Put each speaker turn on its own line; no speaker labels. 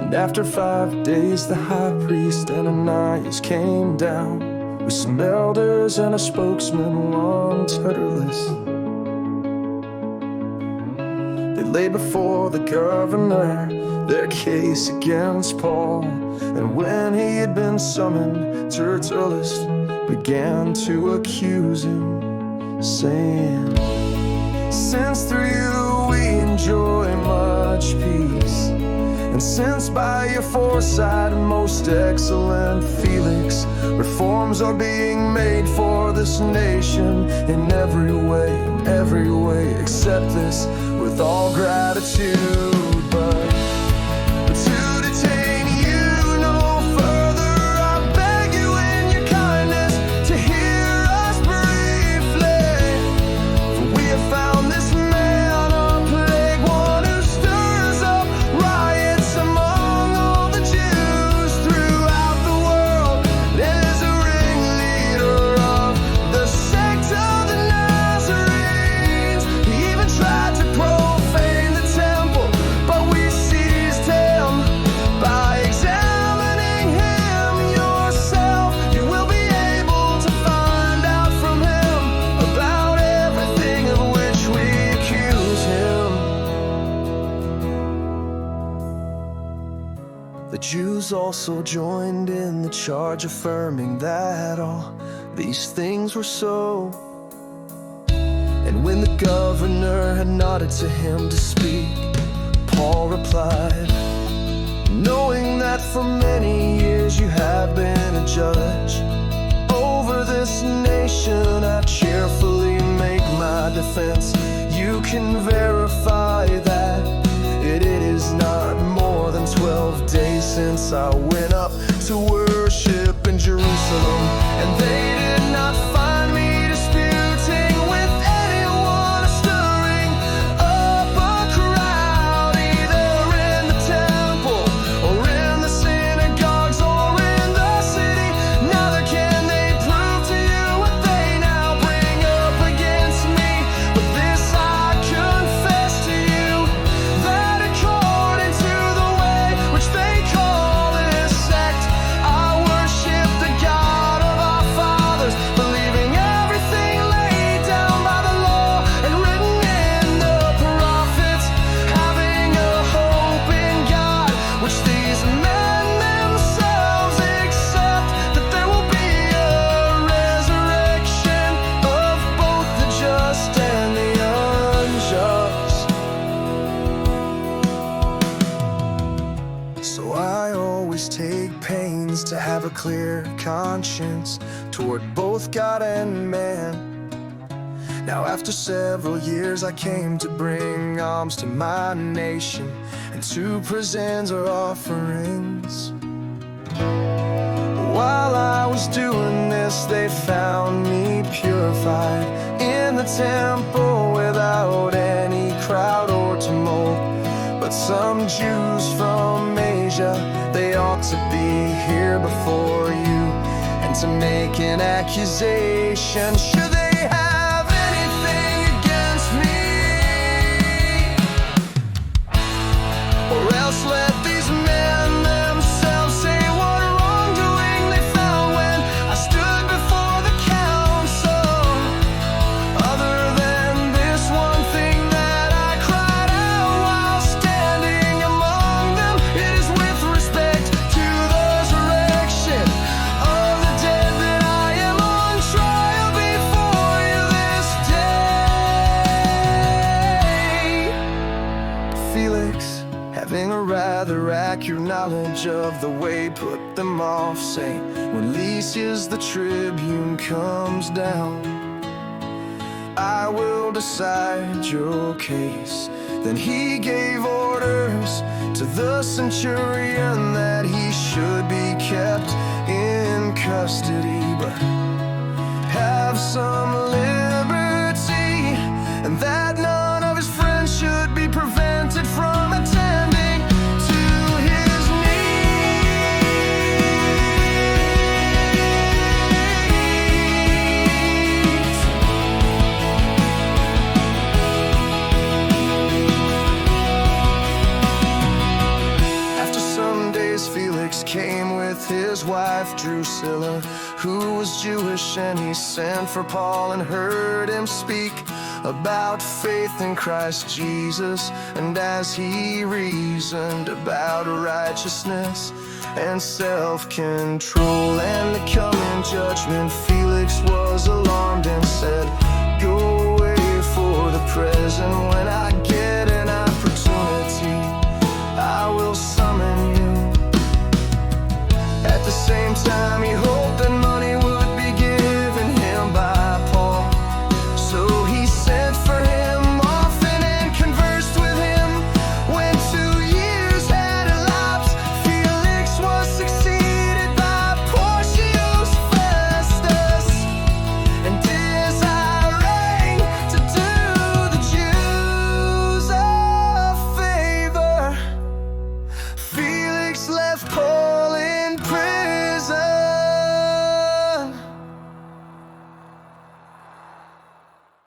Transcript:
And after 5 days the high priest Ananias came down with some elders and a spokesman, one Tertullus. They laid before the governor their case against Paul. And when he had been summoned, Tertullus began to accuse him, saying, "Since through you we enjoy much peace, and since by your foresight, most excellent Felix, reforms are being made for this nation in every way, accept this with all gratitude. But to detain you no further, I beg you in your kindness to hear us briefly. For we have found this man a plague one who stirs up riots among all the Jews throughout the world, and is a ringleader of the sect of the Nazarenes. He even tried to profane the temple, but we seized him. By examining him yourself, you will be able to find out from him about everything of which we accuse him." The Jews also joined in the charge, affirming that all these things were so. And when the governor had nodded to him to speak, Paul replied, "Knowing that for many years you have been a judge over this nation, I cheerfully make my defense. You can verify that it is not more than 12 days since I went up to worship in Jerusalem, and they did not find me disputing with anyone, stirring up a crowd, either in the temple or in the synagogues or in the city. Neither can they prove to you what they now bring up against me. But this I confess to you, that according to the way which they call this sect, I worship the God of our fathers, believing everything laid down by the law and written in the prophets, having a hope in God, which these men themselves accept, that there will be a resurrection of both the just and the unjust." So I always take pains to have a clear conscience toward both God and man. Now after several years I came to bring alms to my nation and to present our offerings. While I was doing this, they found me purified in the temple without any crowd or tumult. But some Jews from Asia, they ought to be here before you, and to make an accusation, should they have anything against me. Or else let these men themselves say what wrongdoing they found when I stood before the council. Other than this one thing that I cried out while standing among them, it is with respect to the resurrection of the dead that I am on trial before you this day. Felix, having a rather accurate knowledge of the way, put them off, saying, "When Lysias the tribune comes down, I will decide your case." Then he gave orders to the centurion that he should be kept in custody, but have some liberty, and that none of his friends should be prevented from attending to his need. Felix came with his wife Drusilla, who was Jewish, and he sent for Paul and heard him speak about faith in Christ Jesus. And as he reasoned about righteousness and self-control and the coming judgment, Felix was alarmed and said, "Go away for the present. When I get an opportunity, I will summon you." At the same time, he hoped that